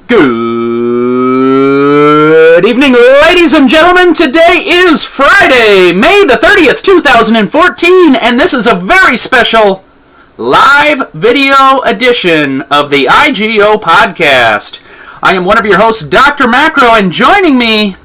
Good evening, ladies and gentlemen. Today is Friday, May the 30th, 2014, and this is a very special live video edition of the IGO Podcast. I am one of your hosts, Dr. Macro, and joining me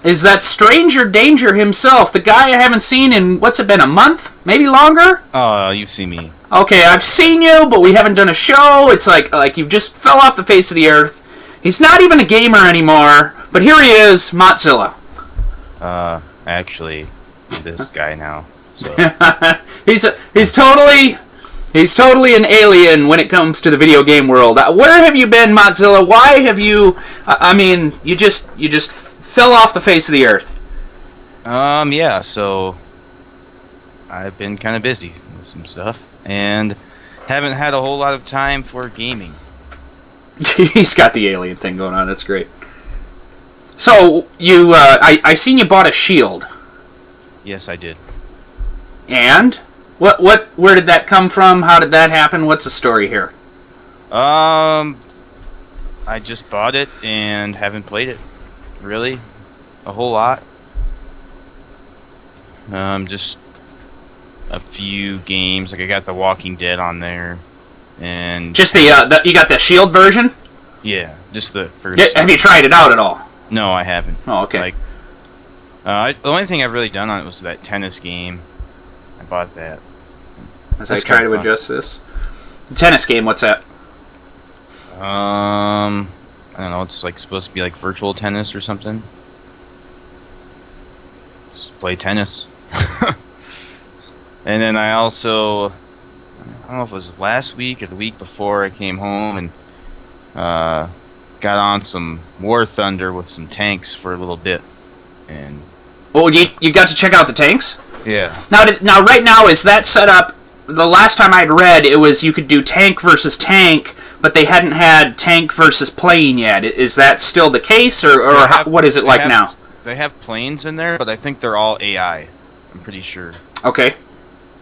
is that stranger danger himself, the guy I haven't seen in, what's it been, a month? Maybe longer? Oh, you see me. Okay, I've seen you, but we haven't done a show. It's like you've just fell off the face of the earth. He's not even a gamer anymore, but here he is, Mozilla. Actually, this guy now. So. he's totally an alien when it comes to the video game world. Where have you been, Mozilla? Why have you? You just fell off the face of the earth. Yeah. So I've been kind of busy with some stuff, and haven't had a whole lot of time for gaming. He's got the alien thing going on. That's great. So I seen you bought a shield. Yes, I did. And where did that come from? How did that happen? What's the story here? I just bought it and haven't played it. Really, a whole lot. Just a few games. Like I got The Walking Dead on there, and just you got the Shield version. Yeah, just the first. Have you tried it out at all? No, I haven't. Oh, okay. Like, the only thing I've really done on it was that tennis game. I bought that. As I try to adjust this, the tennis game. What's that? I don't know. It's like supposed to be like virtual tennis or something. Just play tennis. And then I also, I don't know if it was last week or the week before, I came home and got on some War Thunder with some tanks for a little bit. And you got to check out the tanks? Yeah. Now, right now, is that set up? The last time I'd read, it was you could do tank versus tank, but they hadn't had tank versus plane yet. Is that still the case, or what is it like now? They have planes in there, but I think they're all AI. I'm pretty sure. Okay.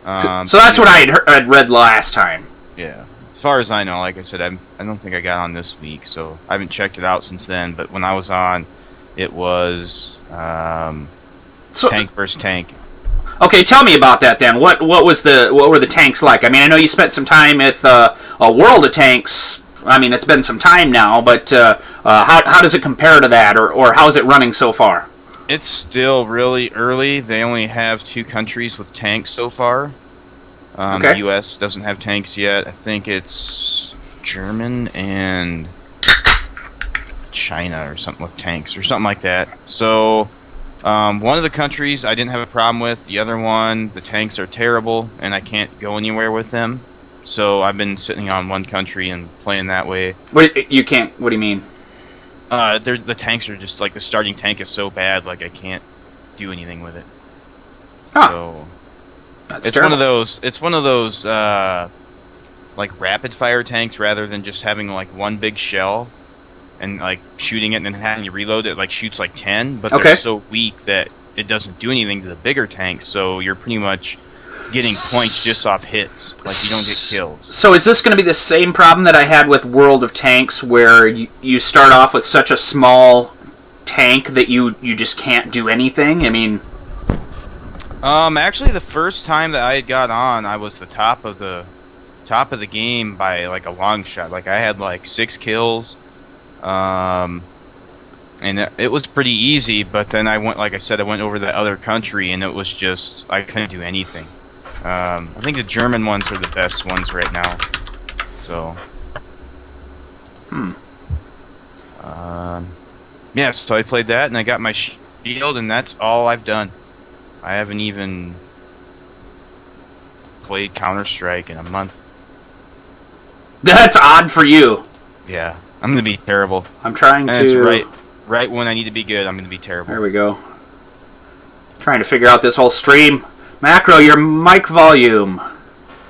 So that's what I'd read last time. Yeah. As far as I know, like I said, I don't think I got on this week, so I haven't checked it out since then. But when I was on, it was tank versus tank. Okay, tell me about that then. What were the tanks like? I mean, I know you spent some time at a World of Tanks. I mean, it's been some time now, but how does it compare to that, or how is it running so far? It's still really early. They only have 2 countries with tanks so far. Okay. The U.S. doesn't have tanks yet. I think it's German and China or something with tanks or something like that. So one of the countries I didn't have a problem with. The other one, the tanks are terrible, and I can't go anywhere with them. So I've been sitting on one country and playing that way. You can't? What do you mean? The tanks are just like the starting tank is so bad, like I can't do anything with it. Huh. So That's it's terrible. one of those like rapid fire tanks rather than just having like one big shell and like shooting it and then having you reload it. Like shoots like 10, but they're so weak that it doesn't do anything to the bigger tanks. So you're pretty much getting points just off hits. Like you don't get kills. So is this going to be the same problem that I had with World of Tanks, where you start off with such a small tank that you just can't do anything? I mean, actually, the first time that I had got on, I was the top of the game by like a long shot. Like I had like 6 kills, and it was pretty easy. But then I went over the other country, and it was just I couldn't do anything. I think the German ones are the best ones right now. So. Yeah, so I played that, and I got my shield, and that's all I've done. I haven't even played Counter-Strike in a month. That's odd for you. Yeah, I'm gonna be terrible. I'm trying to. It's right when I need to be good, I'm gonna be terrible. There we go. Trying to figure out this whole stream. Macro, your mic volume.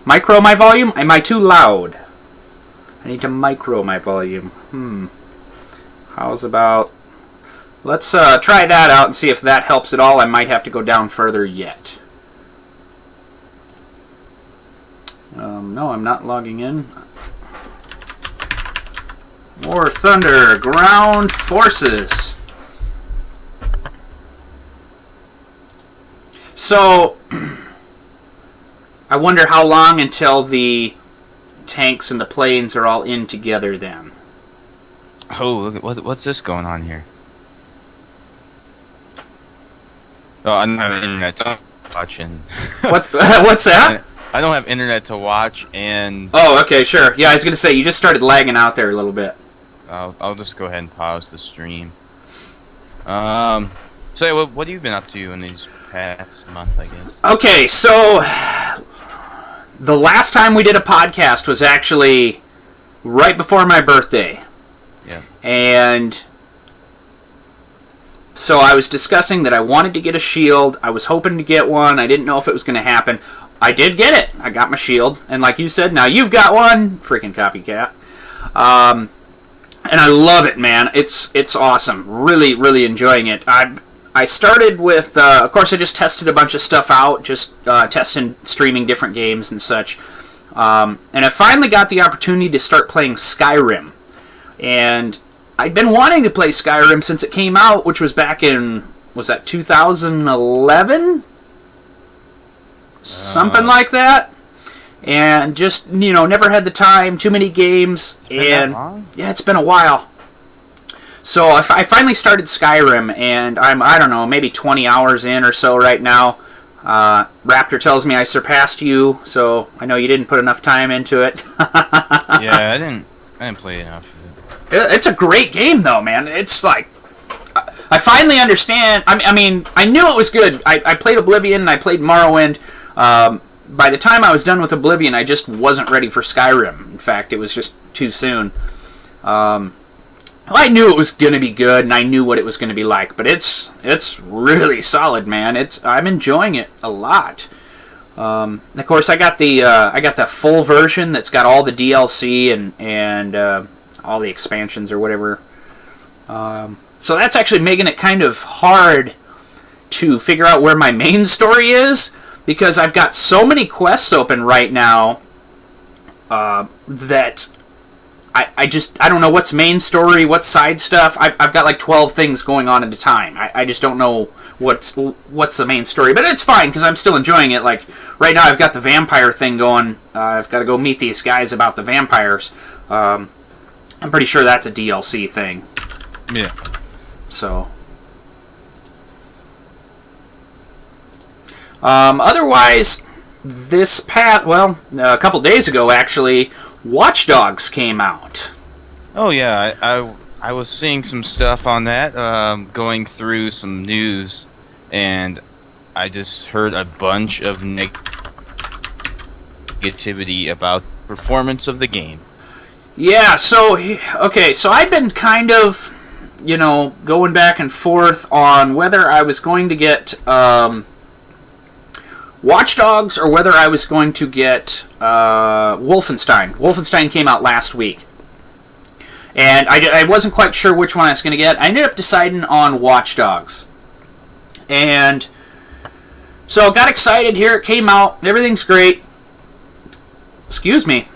Micro my volume? Am I too loud? I need to micro my volume. How's about... Let's try that out and see if that helps at all. I might have to go down further yet. No, I'm not logging in. War Thunder, Ground Forces. So, I wonder how long until the tanks and the planes are all in together then. Oh, look at what's this going on here? Oh, I don't have internet to watch and... What's that? I don't have internet to watch and... Oh, okay, sure. Yeah, I was going to say, you just started lagging out there a little bit. I'll just go ahead and pause the stream. So, what have you been up to in these past month, I guess? Okay, so... The last time we did a podcast was actually right before my birthday. Yeah. And... So I was discussing that I wanted to get a shield. I was hoping to get one. I didn't know if it was going to happen. I did get it. I got my shield. And like you said, now you've got one. Freaking copycat. And I love it, man. It's awesome. Really, really enjoying it. I started with, of course, I just tested a bunch of stuff out. Just testing, streaming different games and such. And I finally got the opportunity to start playing Skyrim. And... I'd been wanting to play Skyrim since it came out, which was back in, was that 2011? Something like that. And just, never had the time, too many games. And yeah, it's been a while. So I finally started Skyrim, and I'm, I don't know, maybe 20 hours in or so right now. Raptor tells me I surpassed you, so I know you didn't put enough time into it. Yeah, I didn't play enough. It's a great game, though, man. It's like... I finally understand... I mean, I knew it was good. I played Oblivion and I played Morrowind. By the time I was done with Oblivion, I just wasn't ready for Skyrim. In fact, it was just too soon. I knew it was going to be good, and I knew what it was going to be like. But it's really solid, man. I'm enjoying it a lot. Of course, I got the full version that's got all the DLC and all the expansions or whatever. So that's actually making it kind of hard to figure out where my main story is, because I've got so many quests open right now that I don't know what's main story, what's side stuff. I've got like 12 things going on at a time. I just don't know what's the main story, but it's fine because I'm still enjoying it. Like right now, I've got the vampire thing going. I've got to go meet these guys about the vampires. I'm pretty sure that's a DLC thing. Yeah. So. Otherwise, a couple days ago, actually, Watch Dogs came out. Oh, yeah. I was seeing some stuff on that, going through some news, and I just heard a bunch of negativity about the performance of the game. Yeah, so I've been kind of, going back and forth on whether I was going to get Watch Dogs or whether I was going to get Wolfenstein. Wolfenstein came out last week. And I wasn't quite sure which one I was going to get. I ended up deciding on Watch Dogs. And so got excited. Here it came out. Everything's great. Excuse me.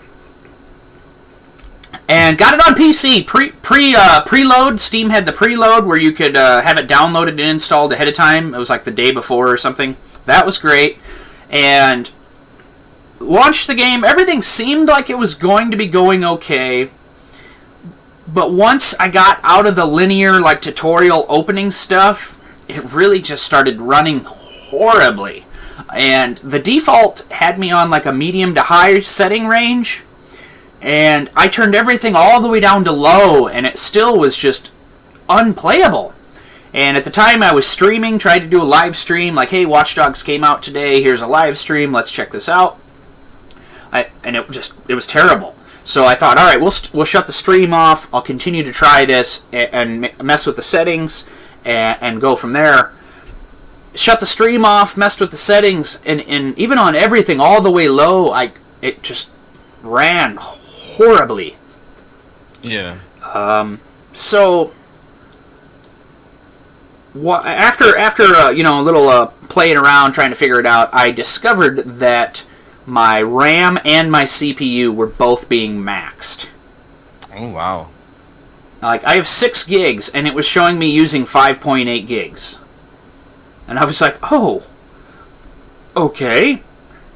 And got it on PC. Preload. Steam had the preload where you could have it downloaded and installed ahead of time. It was like the day before or something. That was great. And launched the game. Everything seemed like it was going to be going okay. But once I got out of the linear, tutorial opening stuff, it really just started running horribly. And the default had me on a medium to high setting range. And I turned everything all the way down to low, and it still was just unplayable. And at the time I was streaming, tried to do a live stream, hey, Watch Dogs came out today, here's a live stream, let's check this out. And it was terrible. So I thought, alright, we'll shut the stream off, I'll continue to try this, and mess with the settings, and go from there. Shut the stream off, messed with the settings, and even on everything all the way low, it just ran horribly. Yeah. So after a little playing around trying to figure it out, I discovered that my RAM and my CPU were both being maxed. Oh wow. Like, I have 6 gigs, and it was showing me using 5.8 gigs. And I was like, oh, okay.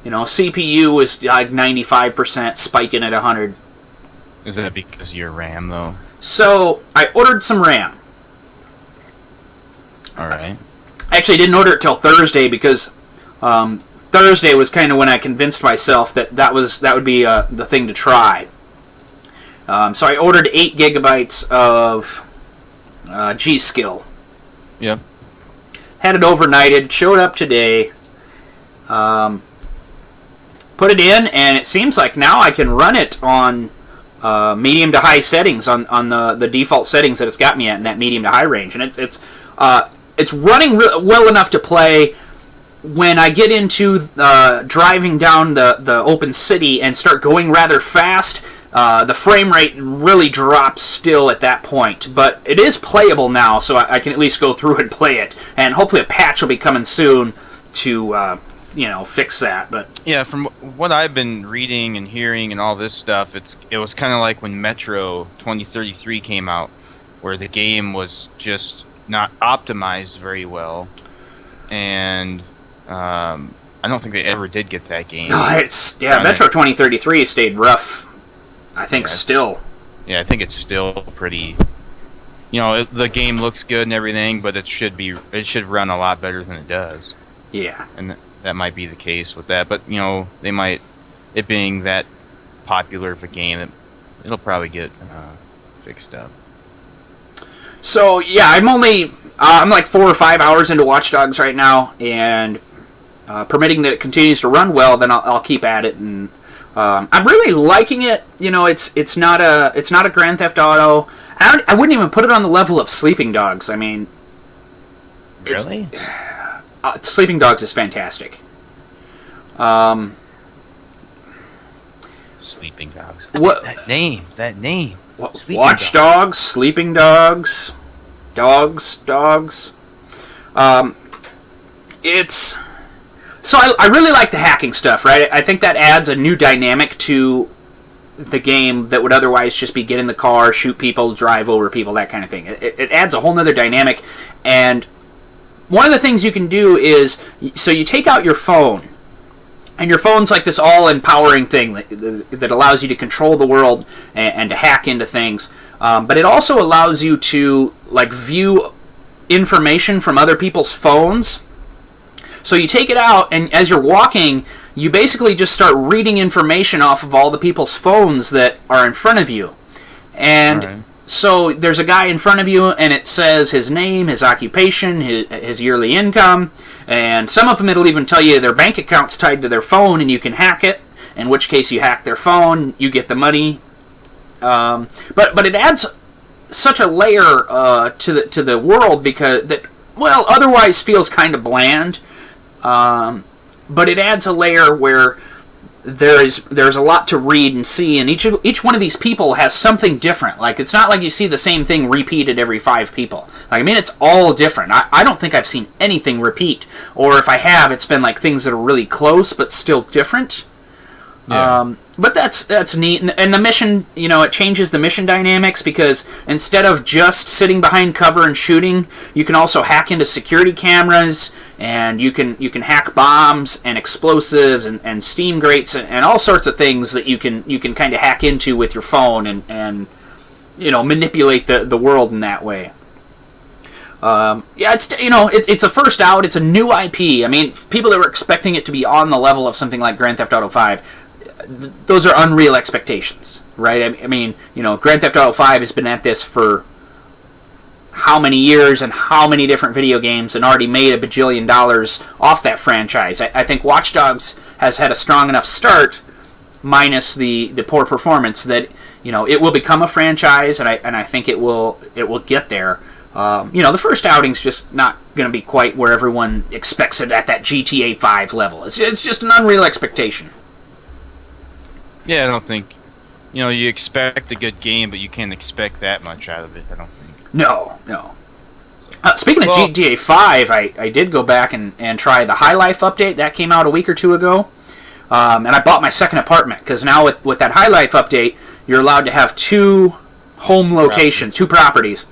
CPU was like 95%, spiking at 100. Is that because of your RAM, though? So, I ordered some RAM. Alright. I actually didn't order it till Thursday because Thursday was kind of when I convinced myself that would be the thing to try. So I ordered 8 gigabytes of G-Skill. Yep. Had it overnighted, showed up today, put it in, and it seems like now I can run it on medium to high settings on the default settings that it's got me at in that medium to high range, and it's running well enough to play. When I get into driving down the open city and start going rather fast, the frame rate really drops still at that point. But it is playable now, so I can at least go through and play it. And hopefully a patch will be coming soon to fix that. But yeah, from what I've been reading and hearing and all this stuff, it was kind of like when Metro 2033 came out, where the game was just not optimized very well, and I don't think they ever did get that game. Metro 2033 stayed rough. I think still. Yeah, I think it's still pretty. The game looks good and everything, but it should run a lot better than it does. Yeah, and that might be the case with that. But they might, it being that popular of a game, it'll probably get fixed up. So yeah, I'm like 4 or 5 hours into Watch Dogs right now, and permitting that it continues to run well, then I'll keep at it. And I'm really liking it. It's not a Grand Theft Auto. I wouldn't even put it on the level of Sleeping Dogs. I mean, really, Sleeping Dogs is fantastic. Sleeping Dogs. What that name? Watch Dogs, Sleeping Dogs, Dogs. It's so I really like the hacking stuff, right? I think that adds a new dynamic to the game that would otherwise just be get in the car, shoot people, drive over people, that kind of thing. It adds a whole nother dynamic, and one of the things you can do is, so you take out your phone, and your phone's like this all-empowering thing that allows you to control the world and to hack into things. But it also allows you to view information from other people's phones. So you take it out, and as you're walking, you basically just start reading information off of all the people's phones that are in front of you. And so there's a guy in front of you, and it says his name, his occupation, his yearly income, and some of them it'll even tell you their bank account's tied to their phone, and you can hack it, in which case you hack their phone, you get the money. But it adds such a layer to the world because that, well, otherwise feels kind of bland, but it adds a layer where there's a lot to read and see, and each one of these people has something different. Like, it's not like you see the same thing repeated every 5 people. It's all different. I don't think I've seen anything repeat, or if I have, it's been like things that are really close but still different. Yeah. But that's neat, and the mission, it changes the mission dynamics, because instead of just sitting behind cover and shooting, you can also hack into security cameras, and you can hack bombs and explosives and steam grates and all sorts of things that you can kind of hack into with your phone and manipulate the world in that way. It's a first out. It's a new IP. I mean, people that were expecting it to be on the level of something like Grand Theft Auto 5. Those are unreal expectations, right? I mean, Grand Theft Auto 5 has been at this for how many years and how many different video games, and already made $1 bajillion off that franchise. I think Watch Dogs has had a strong enough start, minus the poor performance, that it will become a franchise, and I think it will get there. The first outing's just not going to be quite where everyone expects it at that GTA 5 level. It's just an unreal expectation. Yeah, I don't think, you expect a good game, but you can't expect that much out of it, I don't think. No. Speaking of GTA 5, I did go back and try the High Life update. That came out a week or two ago. And I bought my second apartment, because now with that High Life update, you're allowed to have 2 home locations, 2 properties.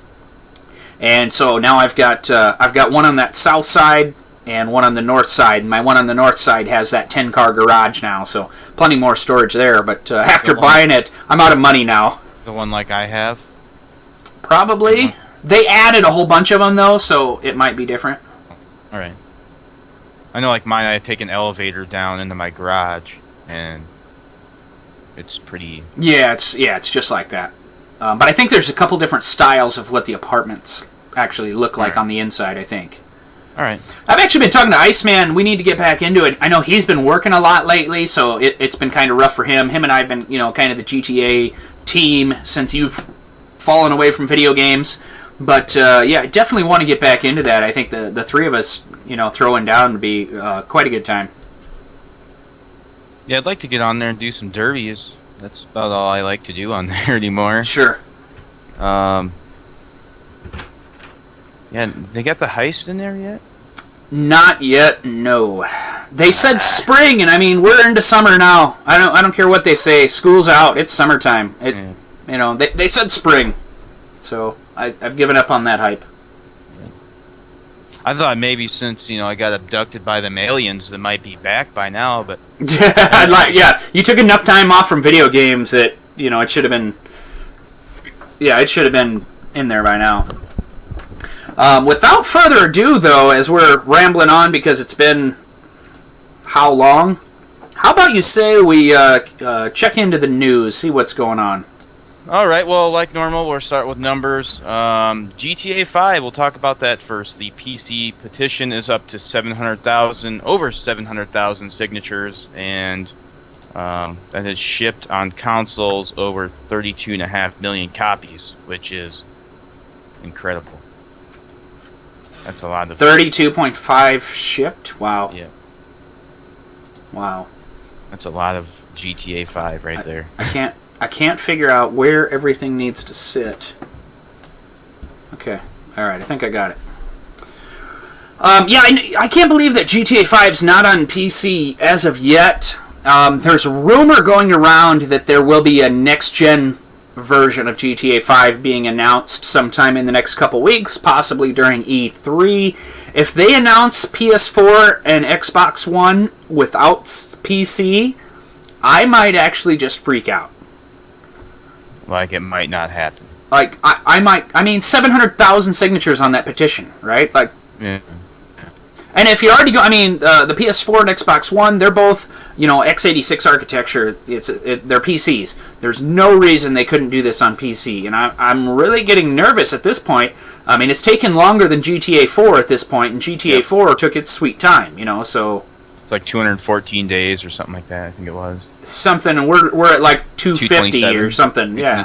And so now I've got one on that south side and one on the north side. My one on the north side has that 10-car garage now, so plenty more storage there. But after buying it, I'm out of money now. The one like I have? Probably. They added a whole bunch of them, though, so it might be different. All right. I know, like mine, I take an elevator down into my garage, and it's pretty... Yeah, it's just like that. But I think there's a couple different styles of what the apartments actually look like on the inside, I think. All right. I've actually been talking to Iceman. We need to get back into it. I know he's been working a lot lately, so it's been kind of rough for him. Him and I have been, kind of the GTA team since you've fallen away from video games. But, I definitely want to get back into that. I think the 3 of us, throwing down would be quite a good time. Yeah, I'd like to get on there and do some derbies. That's about all I like to do on there anymore. Sure. Yeah, they got the heist in there yet? Not yet, no. They said spring, and I mean, we're into summer now. I don't care what they say. School's out. It's summertime. They said spring. So I've given up on that hype. I thought maybe since, I got abducted by them aliens that might be back by now, but... you took enough time off from video games that, it should have been... Yeah, it should have been in there by now. Without further ado, though, as we're rambling on because it's been... How long? How about you say we check into the news, see what's going on? All right, well, like normal, we'll start with numbers. GTA 5, we'll talk about that first. The PC petition is up to over 700,000 signatures, and that has shipped on consoles over 32.5 million copies, which is incredible. That's a lot of... 32.5 shipped? Wow. Yeah. Wow. That's a lot of GTA 5 right there. I can't figure out where everything needs to sit. Okay. Alright, I think I got it. I can't believe that GTA 5 is not on PC as of yet. There's a rumor going around that there will be a next-gen version of GTA 5 being announced sometime in the next couple weeks, possibly during E3. If they announce PS4 and Xbox One without PC, I might actually just freak out. Like, it might not happen. Like, I might... I mean, 700,000 signatures on that petition, right? Like... Yeah. And if you already go... I mean, the PS4 and Xbox One, they're both, x86 architecture. They're PCs. There's no reason they couldn't do this on PC. And I'm really getting nervous at this point. I mean, it's taken longer than GTA 4 at this point, and GTA 4 took its sweet time, so... It's like 214 days or something like that, I think it was. Something, and we're at like 250 or something, yeah.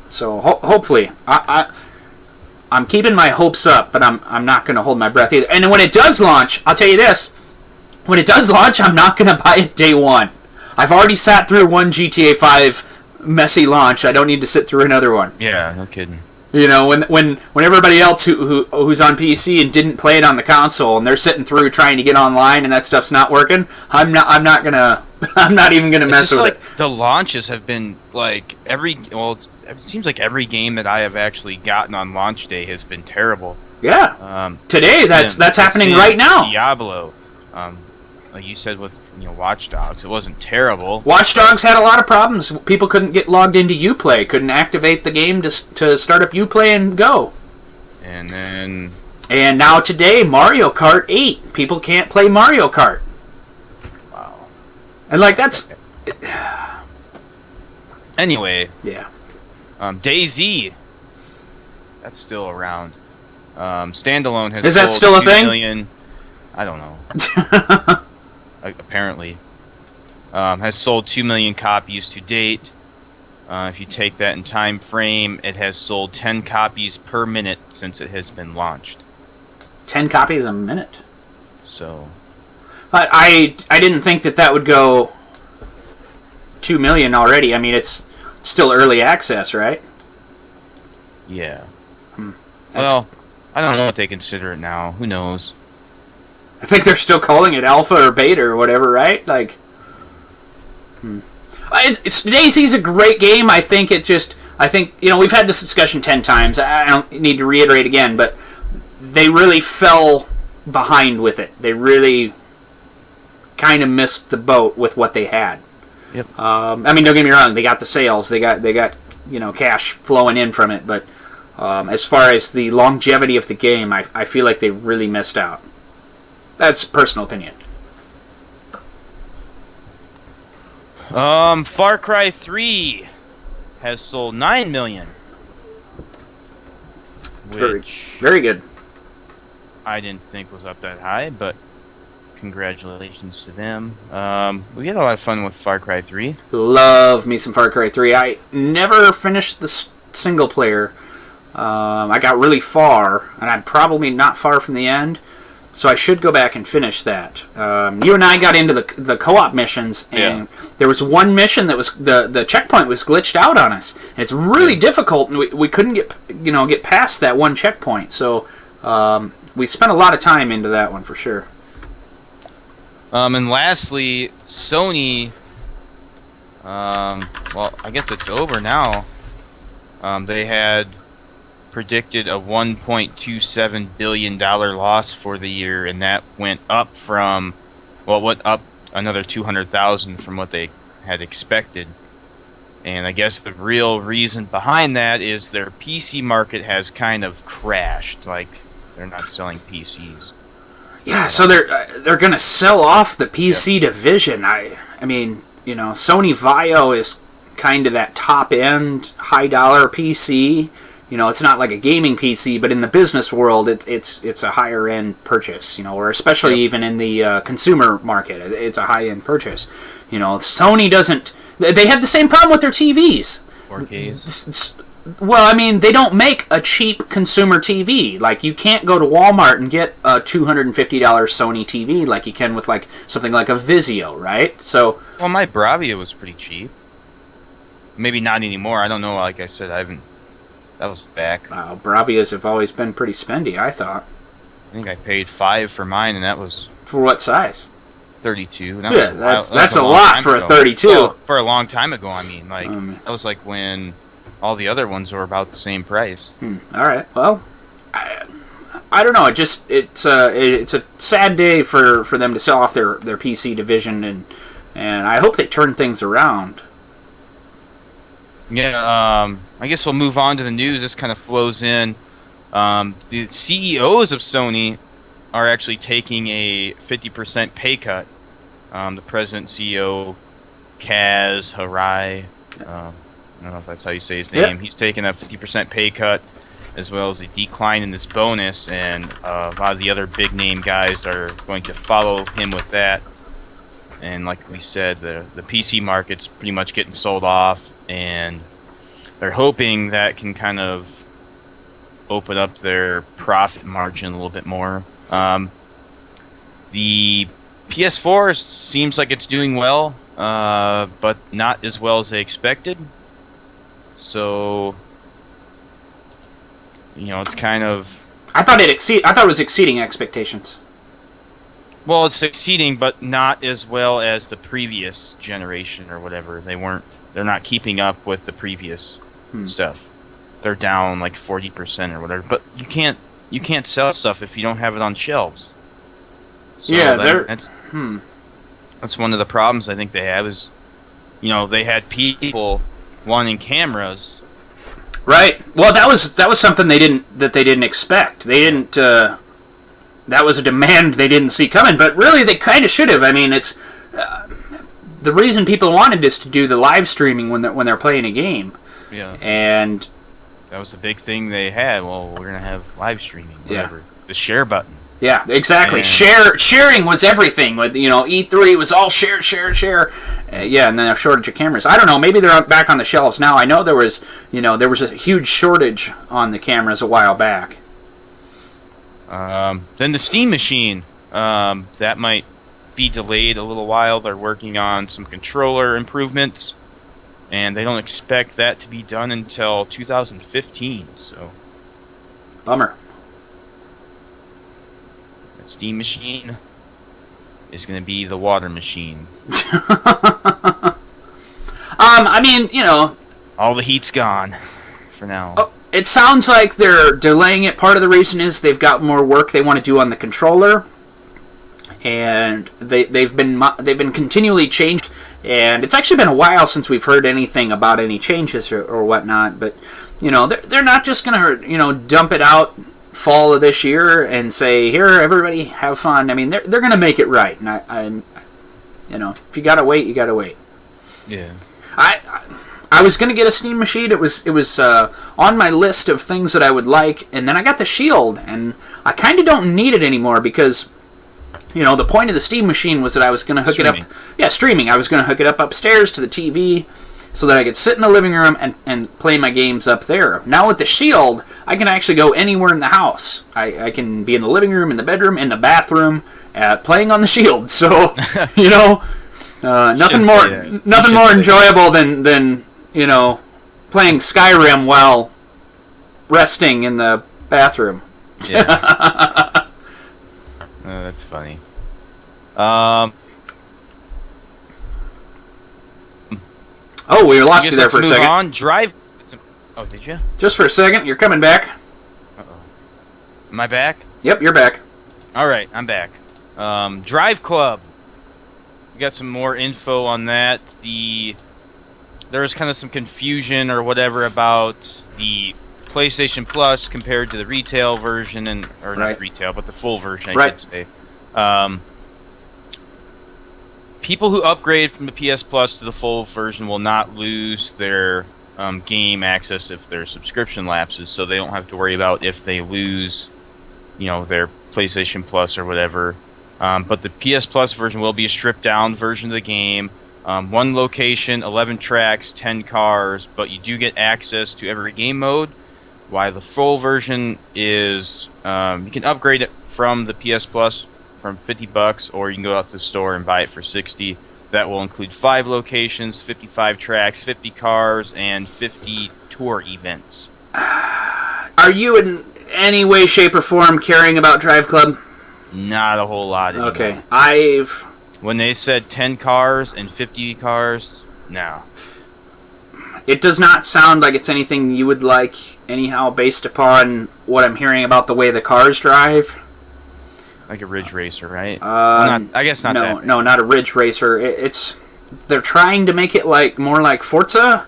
So hopefully, I'm keeping my hopes up, but I'm not going to hold my breath either. And when it does launch, I'll tell you this: when it does launch, I'm not going to buy it day one. I've already sat through one GTA 5 messy launch. I don't need to sit through another one. Yeah, no kidding. When everybody else who's on PC and didn't play it on the console and they're sitting through trying to get online and that stuff's not working, I'm not even gonna mess with it. The launches have been like it seems like every game that I have actually gotten on launch day has been terrible. Yeah. Today that's happening right now. Diablo, like you said with Watch Dogs, it wasn't terrible. Watch Dogs had a lot of problems. People couldn't get logged into Uplay, couldn't activate the game to start up Uplay and go. And now today, Mario Kart 8. People can't play Mario Kart. Wow. And that's... Anyway. Yeah. DayZ. That's still around. Standalone has Is that still a thing? Million, I don't know. Apparently. Has sold 2 million copies to date. If you take that in time frame, it has sold 10 copies per minute since it has been launched. 10 copies a minute? So... I didn't think that would go 2 million already. I mean, it's still early access, right? Yeah. Well, I don't know what they consider it now. Who knows? I think they're still calling it alpha or beta or whatever, right? DayZ's a great game. I think we've had this discussion 10 times. I don't need to reiterate again, but they really fell behind with it. They really kind of missed the boat with what they had. Yep. Don't get me wrong. They got the sales. They got cash flowing in from it. But as far as the longevity of the game, I feel like they really missed out. That's personal opinion. Far Cry 3 has sold 9 million. Which very good. I didn't think was up that high, but congratulations to them. We had a lot of fun with Far Cry 3. Love me some Far Cry 3. I never finished the single player. I got really far, and I'm probably not far from the end. So I should go back and finish that. You and I got into the co-op missions, and there was one mission that was the checkpoint was glitched out on us, and it's really difficult, and we couldn't get past that one checkpoint. So we spent a lot of time into that one for sure. And lastly, Sony. Well, I guess it's over now. They had predicted a $1.27 billion loss for the year, and that went up another 200,000 from what they had expected. And I guess the real reason behind that is their PC market has kind of crashed. Like, they're not selling PCs. Yeah, so they're going to sell off the PC division. I mean, Sony Vaio is kind of that top end, high dollar PC. It's not like a gaming PC, but in the business world, it's a higher end purchase. Or especially even in the consumer market, it's a high end purchase. Sony doesn't. They have the same problem with their TVs. 4Ks. Well, they don't make a cheap consumer TV. Like, you can't go to Walmart and get a $250 Sony TV like you can with like something like a Vizio, right? So. Well, my Bravia was pretty cheap. Maybe not anymore. I don't know. Like I said, I haven't. That was back. Bravias have always been pretty spendy, I thought. I think I paid $5 for mine, and that was... For what size? 32. That's a lot for a 32. Well, for a long time ago, that was like when all the other ones were about the same price. All right. Well, I don't know. It's a sad day for them to sell off their PC division, and I hope they turn things around. Yeah, I guess we'll move on to the news. This kind of flows in. The CEOs of Sony are actually taking a 50% pay cut. The president CEO, Kaz Hirai, I don't know if that's how you say his name. He's taking a 50% pay cut, as well as a decline in his bonus, and a lot of the other big name guys are going to follow him with that. And like we said, the PC market's pretty much getting sold off, and they're hoping that can kind of open up their profit margin a little bit more. The PS4 seems like it's doing well, but not as well as they expected. So, it's kind of... I thought it was exceeding expectations. Well, it's exceeding, but not as well as the previous generation or whatever. They're not keeping up with the previous stuff. They're down like 40% or whatever. But you can't sell stuff if you don't have it on shelves. So that's one of the problems I think they have is, they had people wanting cameras. Right. Well, that was something they didn't expect. They didn't. That was a demand they didn't see coming. But really, they kind of should have. It's the reason people wanted is to do the live streaming when they're playing a game. Yeah. And that was the big thing they had. Well, we're gonna have live streaming. Whatever. Yeah. The share button. Yeah, exactly. Sharing was everything. With E3 was all share. And then a shortage of cameras. I don't know. Maybe they're back on the shelves now. I know there was a huge shortage on the cameras a while back. Then the Steam Machine, that might be delayed a little while. They're working on some controller improvements, and they don't expect that to be done until 2015. So, bummer. The Steam Machine is going to be the water machine. I mean, All the heat's gone for now. it sounds like they're delaying it. Part of the reason is they've got more work they want to do on the controller, and they've been continually changed. And it's actually been a while since we've heard anything about any changes or whatnot. But they're not just gonna dump it out fall of this year and say, here, everybody have fun. I mean, they're gonna make it right. And I'm if you gotta wait, you gotta wait. Yeah. I was gonna get a Steam machine. It was on my list of things that I would like, and then I got the Shield, and I kind of don't need it anymore because, the point of the Steam machine was that I was gonna hook it up. Yeah, streaming. I was gonna hook it up upstairs to the TV, so that I could sit in the living room and play my games up there. Now with the Shield, I can actually go anywhere in the house. I can be in the living room, in the bedroom, in the bathroom, playing on the Shield. So, nothing more enjoyable than playing Skyrim while resting in the bathroom. Yeah. That's funny. Oh, we lost you there for a second. On. Oh, did you? Just for a second. You're coming back. Uh-oh. Am I back? Yep, you're back. All right, I'm back. Drive Club. We got some more info on that. There was kind of some confusion or whatever about the PlayStation Plus compared to the retail version, not retail, but the full version, I should say. People who upgrade from the PS Plus to the full version will not lose their game access if their subscription lapses, so they don't have to worry about if they lose, their PlayStation Plus or whatever. But the PS Plus version will be a stripped-down version of the game. 1 location, 11 tracks, 10 cars, but you do get access to every game mode. While the full version is, you can upgrade it from the PS Plus from $50, or you can go out to the store and buy it for $60. That will include 5 locations, 55 tracks, 50 cars, and 50 tour events. Are you in any way, shape, or form caring about Drive Club? Not a whole lot anymore. Okay, when they said 10 cars and 50 cars, no. It does not sound like it's anything you would like, anyhow, based upon what I'm hearing about the way the cars drive. Like a Ridge Racer, right? I guess not that. No, not a Ridge Racer. They're trying to make it more like Forza,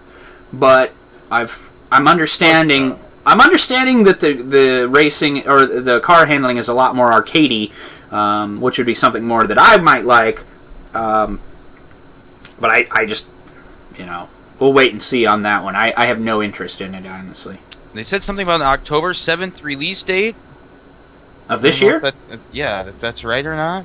but I'm understanding that the racing or the car handling is a lot more arcadey, which would be something more that I might like. But I just, we'll wait and see on that one. I have no interest in it, honestly. They said something about an October 7th release date. Of this year? If that's right or not.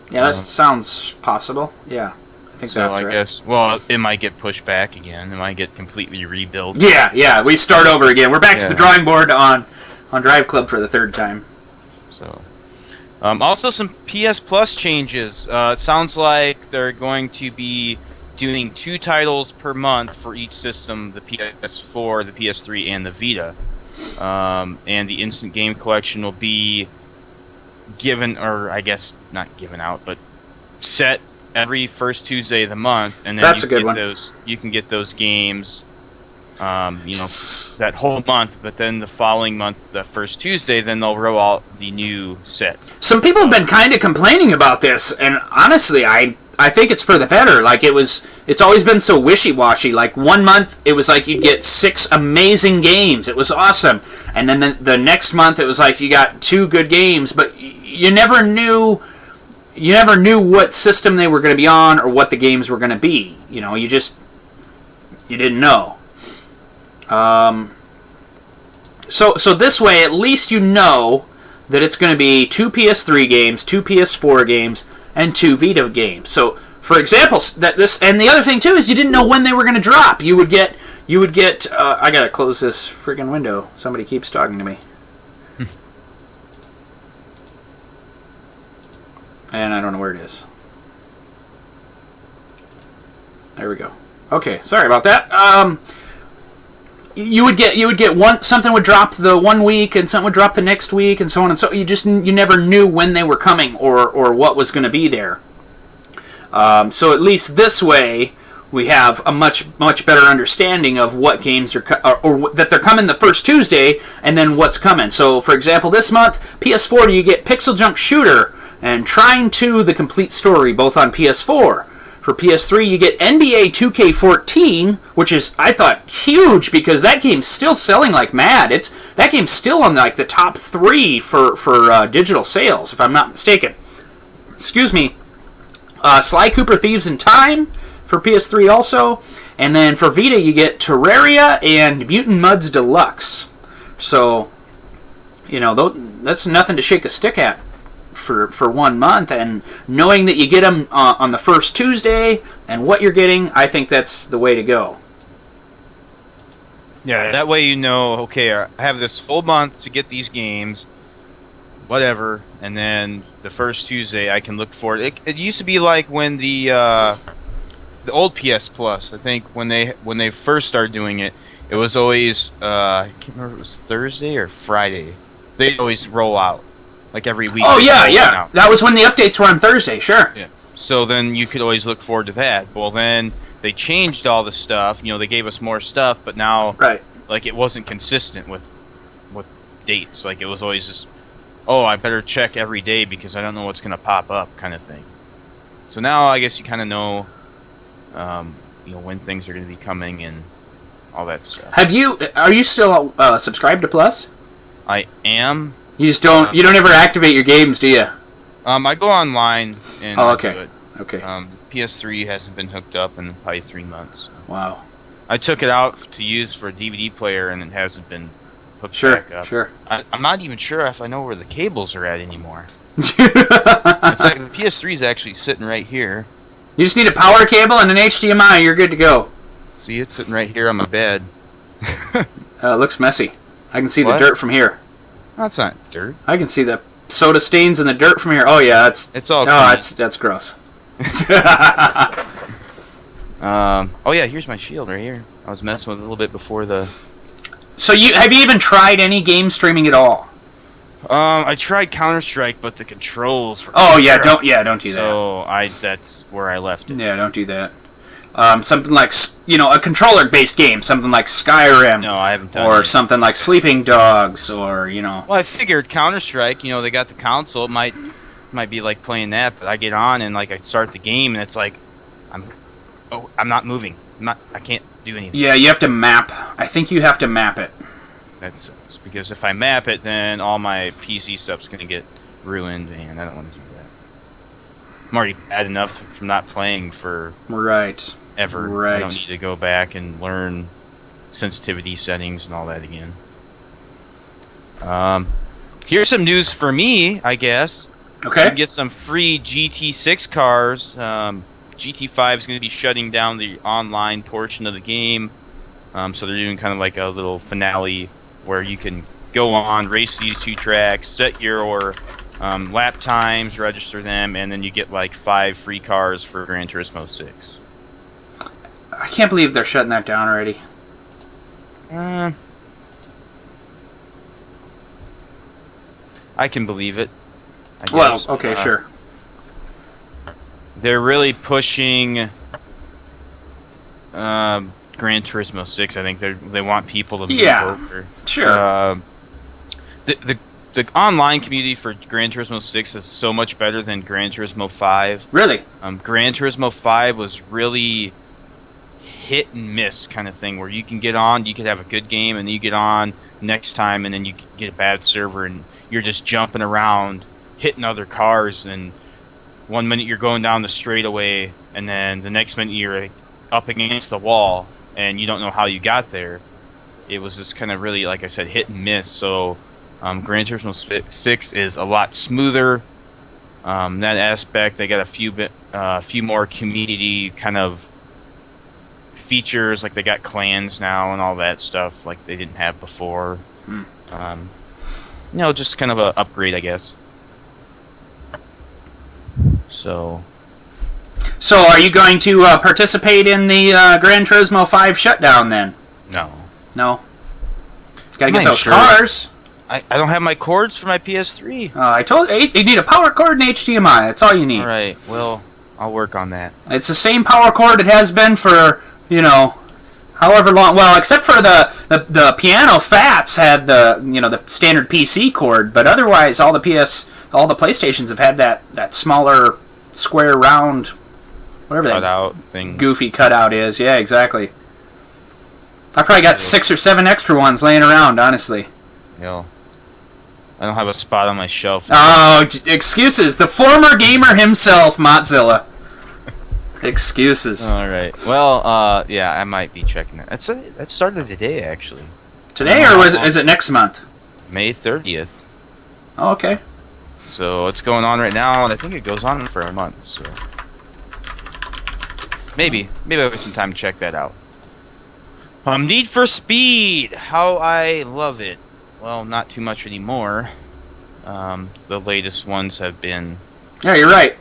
Yeah, that sounds possible. Yeah, I think that's right. I guess, well, it might get pushed back again. It might get completely rebuilt. Yeah, we start over again. We're back to the drawing board on Drive Club for the 3rd time. So, also some PS Plus changes. It sounds like they're going to be doing 2 titles per month for each system, the PS4, the PS3, and the Vita. And the Instant Game Collection will be given, or I guess not given out, but set every first Tuesday of the month, and then that's a good one. You can get those games, that whole month. But then the following month, the first Tuesday, then they'll roll out the new set. Some people have been kind of complaining about this, and honestly, I think it's for the better. It's always been so wishy-washy. Like, 1 month, it was like you'd get 6 amazing games. It was awesome. And then the next month, it was like you got 2 good games, but you never knew what system they were going to be on or what the games were going to be. You didn't know. So this way, at least you know that it's going to be 2 PS3 games, 2 PS4 games, and 2 Vita games. So, for example, and the other thing too is you didn't know when they were going to drop. You would get. I gotta close this friggin' window. Somebody keeps talking to me. And I don't know where it is. There we go. Okay, sorry about that. You would get something would drop the 1 week, and something would drop the next week, and so on and so. You never knew when they were coming or what was going to be there. So at least this way, we have a much better understanding of what games are or that they're coming the first Tuesday, and then what's coming. So, for example, this month, PS4, you get Pixel Junk Shooter and Trine 2: The Complete Story, both on PS4. For PS3, you get NBA 2K14, which is, I thought, huge because that game's still selling like mad. That game's still on like the top 3 for digital sales, if I'm not mistaken. Excuse me. Sly Cooper Thieves in Time for PS3 also. And then for Vita, you get Terraria and Mutant Mudds Deluxe. So, that's nothing to shake a stick at for 1 month. And knowing that you get them on the first Tuesday and what you're getting, I think that's the way to go. Yeah, that way okay, I have this whole month to get these games, whatever, and then the first Tuesday I can look for it. It used to be like when the old PS Plus, I think when they first started doing it, it was always I can't remember if it was Thursday or Friday. They'd always roll out like every week. Oh yeah. That was when the updates were on Thursday, sure. Yeah. So then you could always look forward to that. Well, then they changed all the stuff. They gave us more stuff, but now like it wasn't consistent with dates. Like it was always just, I better check every day because I don't know what's going to pop up kind of thing. So now I guess you kind of know when things are going to be coming and all that stuff. Are you still subscribed to Plus? I am. You just don't you don't ever activate your games, do you? I go online and okay. do it. Okay. PS3 hasn't been hooked up in probably 3 months. Wow. I took it out to use for a DVD player and it hasn't been hooked back up. Sure. I'm not even sure if I know where the cables are at anymore. It's like the PS3 is actually sitting right here. You just need a power cable and an HDMI. You're good to go. See, it's sitting right here on my bed. It looks messy. I can see What? the dirt from here. That's not dirt. I can see the soda stains in the dirt from here. Oh yeah, it's all. Oh, that's gross. Oh yeah, here's my shield right here. I was messing with it a little bit before the. So have you even tried any game streaming at all? I tried Counter-Strike, but the controls. Don't do that. So that's where I left it. Yeah, don't do that. Something like a controller-based game, something like Skyrim. No, I haven't done. Or something like Sleeping Dogs, or Well, I figured Counter-Strike. They got the console. It might be like playing that, but I get on and like I start the game and it's like, I'm not moving. I can't do anything. Yeah, you have to map. I think you have to map it. That sucks because if I map it, then all my PC stuff's gonna get ruined, and I don't want to do that. I'm already bad enough from not playing for ever. Right. I don't need to go back and learn sensitivity settings and all that again. Here's some news for me, I guess. Okay. You can get some free GT6 cars. GT5 is going to be shutting down the online portion of the game. So they're doing kind of like a little finale where you can go on, race these 2 tracks, set your lap times, register them, and then you get like 5 free cars for Gran Turismo 6. I can't believe they're shutting that down already. I can believe it. I guess. Well, okay, sure. They're really pushing Gran Turismo 6. I think they want people to move over. Sure. The online community for Gran Turismo 6 is so much better than Gran Turismo 5. Really? Gran Turismo 5 was really hit and miss kind of thing, where you can get on, you could have a good game, and then you get on next time, and then you get a bad server, and you're just jumping around, hitting other cars, and one minute you're going down the straightaway, and then the next minute you're up against the wall, and you don't know how you got there. It was just kind of really, like I said, hit and miss. So Gran Turismo 6 is a lot smoother. That aspect, they got a few more community kind of features, like they got clans now and all that stuff, like they didn't have before. Just kind of a upgrade, I guess. So are you going to participate in the Gran Turismo 5 shutdown then? No. You've got to get those cars. I don't have my cords for my PS3. I told you need a power cord and HDMI. That's all you need. All right. Well, I'll work on that. It's the same power cord it has been for, however long. Well, except for the piano Fats had the standard PC cord, but otherwise all the PlayStations have had that smaller square round, whatever that cutout thing, goofy cutout is. Yeah, exactly. I probably got 6 or 7 extra ones laying around, honestly. Yeah. I don't have a spot on my shelf. Oh, excuses. The former gamer himself, Mozilla. Excuses. All right. Well, yeah, I might be checking that. That started today, actually. Today, or is it next month? May 30th. Oh, okay. So it's going on right now, and I think it goes on for a month. So maybe I'll have some time to check that out. Need for Speed. How I love it. Well, not too much anymore. The latest ones have been... Yeah, you're right.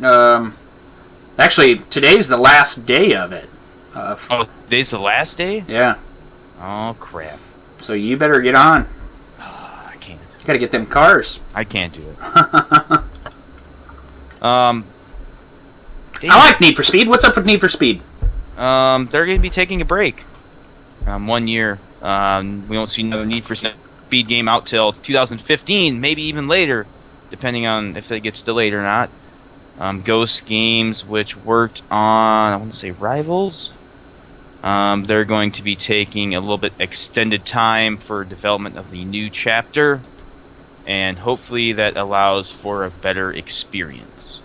Actually, today's the last day of it. Today's the last day? Yeah. Oh, crap. So you better get on. I can't. You gotta get them cars. I can't do it. I like Need for Speed. What's up with Need for Speed? They're going to be taking a break. 1 year. We won't see another Need for Speed game out till 2015, maybe even later, depending on if it gets delayed or not. Ghost Games, which worked on, I want to say, Rivals. They're going to be taking a little bit extended time for development of the new chapter, and hopefully that allows for a better experience.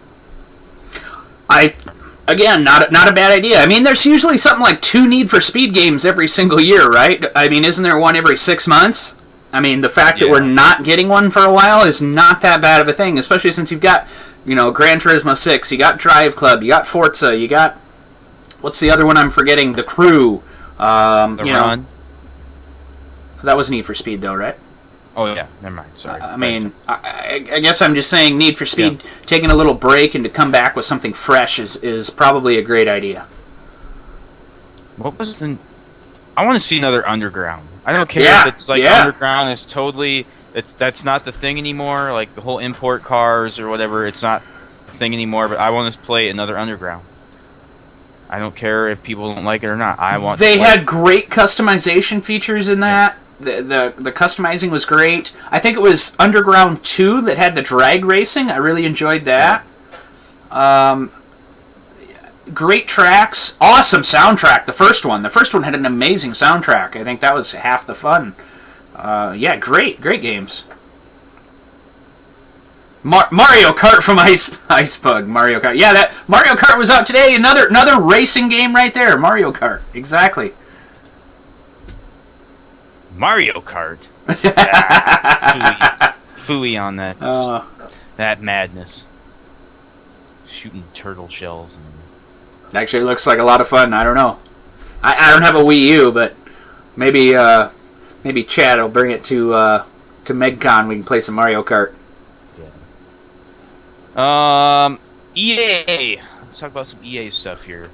Again, not a bad idea. I mean, there's usually something like 2 Need for Speed games every single year, right? I mean, isn't there one every 6 months? I mean, the fact that we're not getting one for a while is not that bad of a thing, especially since you've got, Gran Turismo 6, you got Drive Club, you got Forza, you got, what's the other one I'm forgetting? The Crew. Run. That was Need for Speed, though, right? Oh, yeah. Never mind. Sorry. I guess I'm just saying Need for Speed taking a little break and to come back with something fresh is probably a great idea. What was the... I want to see another Underground. I don't care if it's Underground is totally... That's not the thing anymore. Like the whole import cars or whatever, it's not the thing anymore. But I want to play another Underground. I don't care if people don't like it or not. I want. They had great customization features in that. The customizing was great. I think it was Underground 2 that had the drag racing. I really enjoyed that. Great tracks, awesome soundtrack. The first one had an amazing soundtrack. I think that was half the fun. Great games. Mario Kart from Icebug. Mario Kart. Yeah, that Mario Kart was out today. Another racing game right there. Mario Kart. Exactly. Mario Kart. Fooey on that. That madness. Shooting turtle shells. Actually, looks like a lot of fun. I don't know. I don't have a Wii U, but maybe Chad will bring it to MegCon. We can play some Mario Kart. EA. Let's talk about some EA stuff here.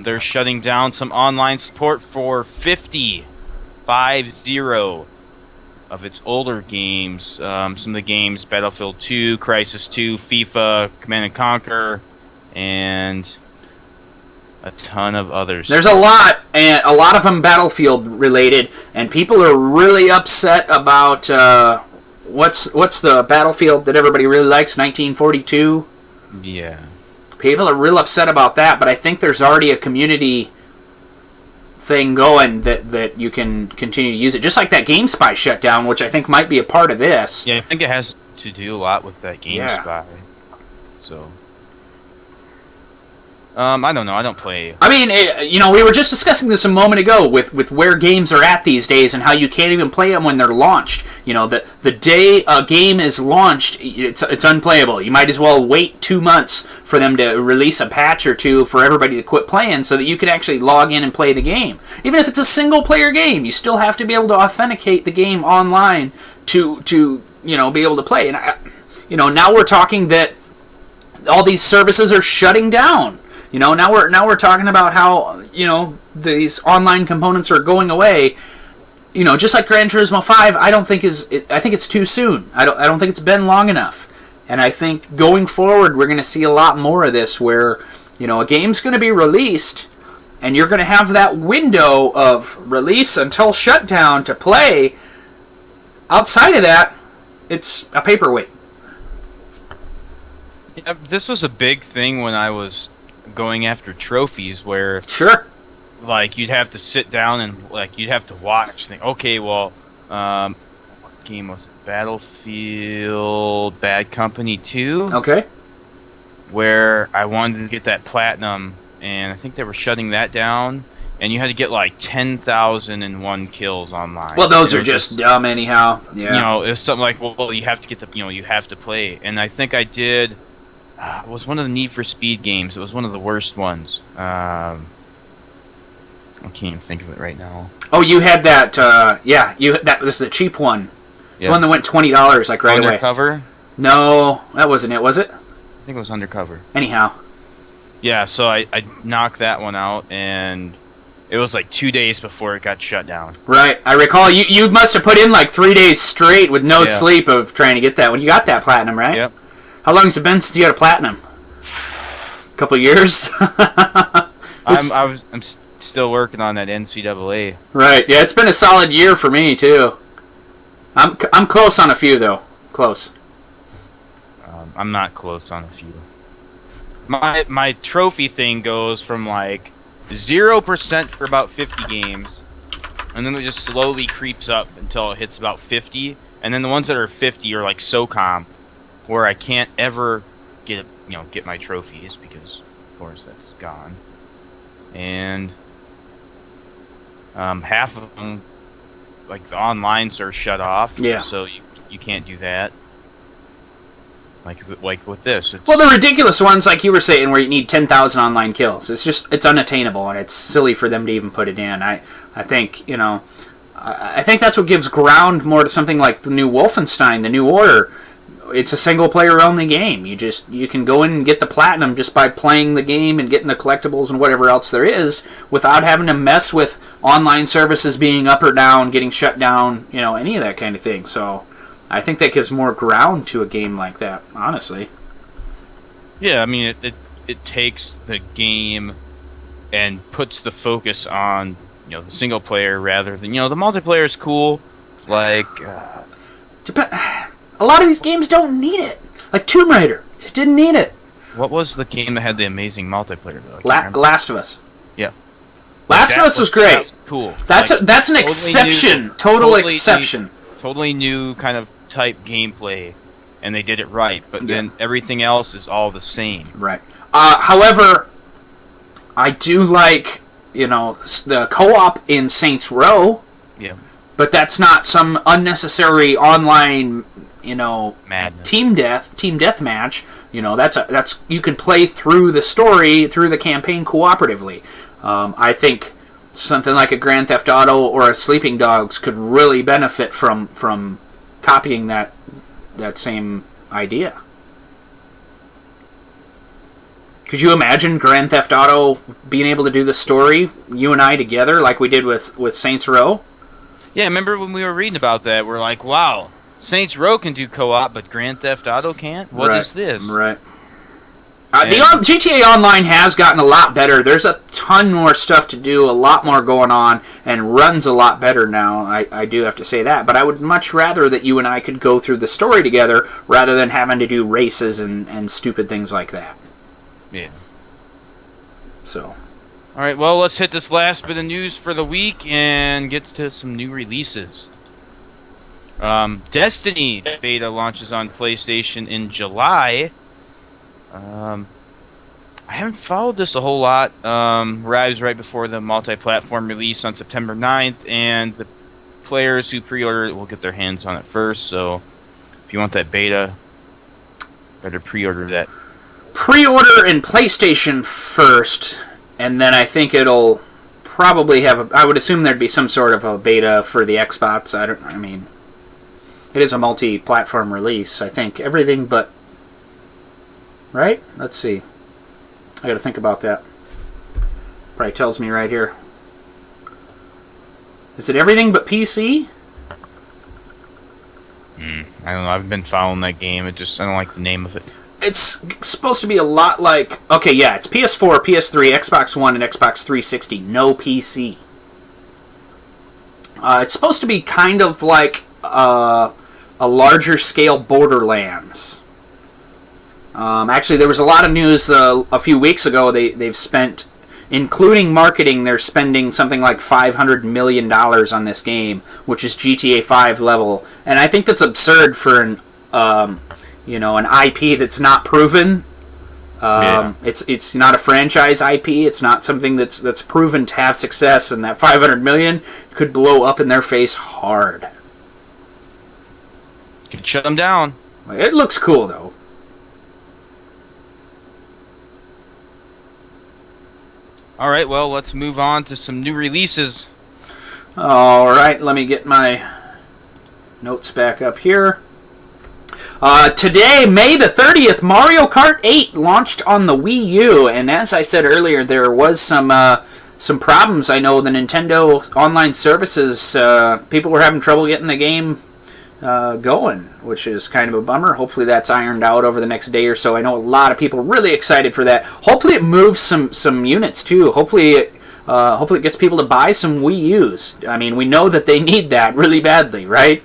They're shutting down some online support for 50 of its older games. Some of the games: Battlefield 2, Crysis 2, FIFA, Command & Conquer, and a ton of others. There's a lot, and a lot of them Battlefield related, and people are really upset about what's the Battlefield that everybody really likes, 1942? Yeah. People are real upset about that, but I think there's already a community thing going that you can continue to use it. Just like that GameSpy shutdown, which I think might be a part of this. Yeah, I think it has to do a lot with that GameSpy. So... I don't know. I don't play. I mean, we were just discussing this a moment ago with where games are at these days and how you can't even play them when they're launched. The day a game is launched, it's unplayable. You might as well wait 2 months for them to release a patch or two for everybody to quit playing so that you can actually log in and play the game. Even if it's a single-player game, you still have to be able to authenticate the game online to be able to play. And now we're talking that all these services are shutting down. Now we're talking about how these online components are going away. Just like Gran Turismo 5, I think it's too soon. I don't think it's been long enough. And I think going forward, we're going to see a lot more of this, where A game's going to be released, and you're going to have that window of release until shutdown to play. Outside of that, it's a paperweight. Yeah, this was a big thing when I was going after trophies, where Sure. like you'd have to sit down and like you'd have to watch. Think, okay, well, what game was it? Battlefield Bad Company 2. Okay. Where I wanted to get that platinum, and I think they were shutting that down, and you had to get like 10,001 kills online. Well, those are just dumb anyhow. Yeah. It was something like, well, you have to get the, you have to play, and I think I did. It was one of the Need for Speed games. It was one of the worst ones. I can't even think of it right now. Oh, you had that. That was the cheap one. Yeah. The one that went $20 like right away. Undercover? No, that wasn't it, was it? I think it was Undercover. Anyhow. Yeah, so I knocked that one out, and it was like 2 days before it got shut down. Right. I recall you must have put in like 3 days straight with no sleep of trying to get that one. You got that platinum, right? Yep. How long has it been since you got a platinum? A couple of years? I'm still working on that NCAA. Right. Yeah, it's been a solid year for me too. I'm close on a few though. Close. I'm not close on a few. My trophy thing goes from like 0% for about 50 games, and then it just slowly creeps up until it hits about 50, and then the ones that are 50 are like SOCOM, where I can't ever get my trophies because of course that's gone, and half of them, like the onlines are shut off. Yeah. So you can't do that. Like with this. Well, the ridiculous ones, like you were saying, where you need 10,000 online kills, it's unattainable, and it's silly for them to even put it in. I think, I think that's what gives ground more to something like the new Wolfenstein, the New Order. It's a single-player only game. You can go in and get the platinum just by playing the game and getting the collectibles and whatever else there is, without having to mess with online services being up or down, getting shut down, any of that kind of thing. So I think that gives more ground to a game like that, honestly. Yeah, I mean, it takes the game and puts the focus on, the single player rather than, the multiplayer is cool. Like, a lot of these games don't need it. Like Tomb Raider, it didn't need it. What was the game that had the amazing multiplayer though? Last of Us. Yeah. Last of Us was great. That was cool. That's an totally exception. Total exception. Totally new kind of type gameplay, and they did it right. But then everything else is all the same. Right. However, I do like the co-op in Saints Row. Yeah. But that's not some unnecessary online madness. team death match. That's you can play through the story, through the campaign cooperatively. I think something like a Grand Theft Auto or a Sleeping Dogs could really benefit from copying that same idea. Could you imagine Grand Theft Auto being able to do the story, you and I together, like we did with Saints Row? Yeah, remember when we were reading about that? We're like, wow, Saints Row can do co-op, but Grand Theft Auto can't? What is this? Right. The GTA Online has gotten a lot better. There's a ton more stuff to do, a lot more going on, and runs a lot better now. I do have to say that. But I would much rather that you and I could go through the story together rather than having to do races and stupid things like that. Yeah. So. All right, well, let's hit this last bit of news for the week and get to some new releases. Destiny beta launches on PlayStation in July. I haven't followed this a whole lot. Arrives right before the multi-platform release on September 9th, and the players who pre-order it will get their hands on it first. So, if you want that beta, better pre-order that. Pre-order in PlayStation first, and then I think it'll probably have I would assume there'd be some sort of a beta for the Xbox. It is a multi-platform release. I think everything but. Right? Let's see. I gotta think about that. Probably tells me right here. Is it everything but PC? I don't know. I've been following that game. I don't like the name of it. it's supposed to be a lot like... Okay, yeah, it's PS4, PS3, Xbox One, and Xbox 360. No PC. It's supposed to be kind of like a larger scale Borderlands. Actually, there was a lot of news a few weeks ago. They've spent, including marketing, they're spending something like $500 million on this game, which is GTA 5 level. And I think that's absurd for an IP that's not proven. It's not a franchise IP. It's not something that's proven to have success, and that $500 million could blow up in their face hard. Could shut them down. It looks cool though. All right, well, let's move on to some new releases. All right, let me get my notes back up here. Today, May the 30th, Mario Kart 8 launched on the Wii U, and as I said earlier, there was some problems. I know the Nintendo online services, people were having trouble getting the game going, which is kind of a bummer. Hopefully that's ironed out over the next day or so. I know a lot of people are really excited for that. Hopefully it moves some units too. Hopefully it gets people to buy some Wii U's. I mean, we know that they need that really badly, right?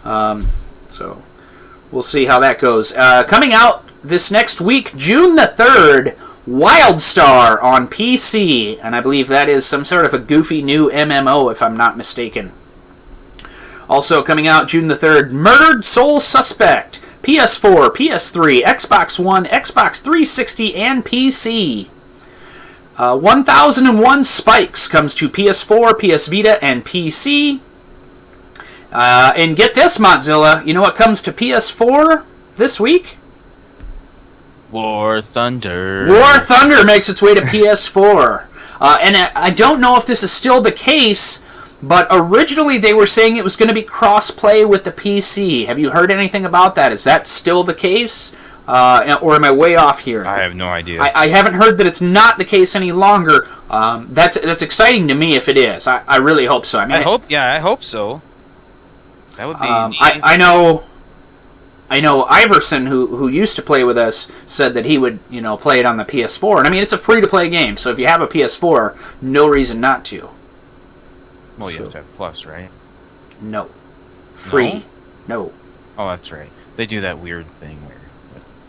So we'll see how that goes. Coming out this next week, June the 3rd, Wildstar on PC, and I believe that is some sort of a goofy new MMO, if I'm not mistaken. Also coming out June the 3rd, Murdered Soul Suspect, PS4, PS3, Xbox One, Xbox 360, and PC. 1001 Spikes comes to PS4, PS Vita, and PC. And get this, Mozilla, you know what comes to PS4 this week? War Thunder. War Thunder makes its way to PS4. And I don't know if this is still the case, but originally they were saying it was going to be cross-play with the PC. Have you heard anything about that? Is that still the case? Or am I way off here? I have no idea. I haven't heard that it's not the case any longer. That's exciting to me if it is. I really hope so. I hope so. That would be neat. I know Iverson, who used to play with us, said that he would, play it on the PS4. And I mean, it's a free-to-play game, so if you have a PS4, no reason not to. Well, you have to have Plus, right? No. Free. No. Oh, that's right. They do that weird thing where...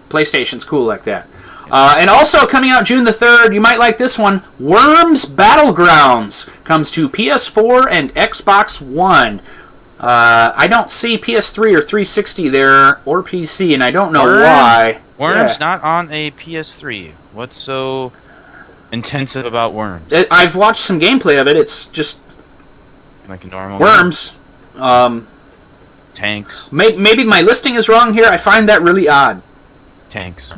PlayStation's cool like that. And also coming out June the 3rd, you might like this one, Worms Battlegrounds comes to PS4 and Xbox One. I don't see PS3 or 360 there, or PC, and I don't know why. Worms not on a PS3. What's so intensive about Worms? I've watched some gameplay of it. It's just... like a normal Worms. Tanks. Maybe my listing is wrong here. I find that really odd. Tanks.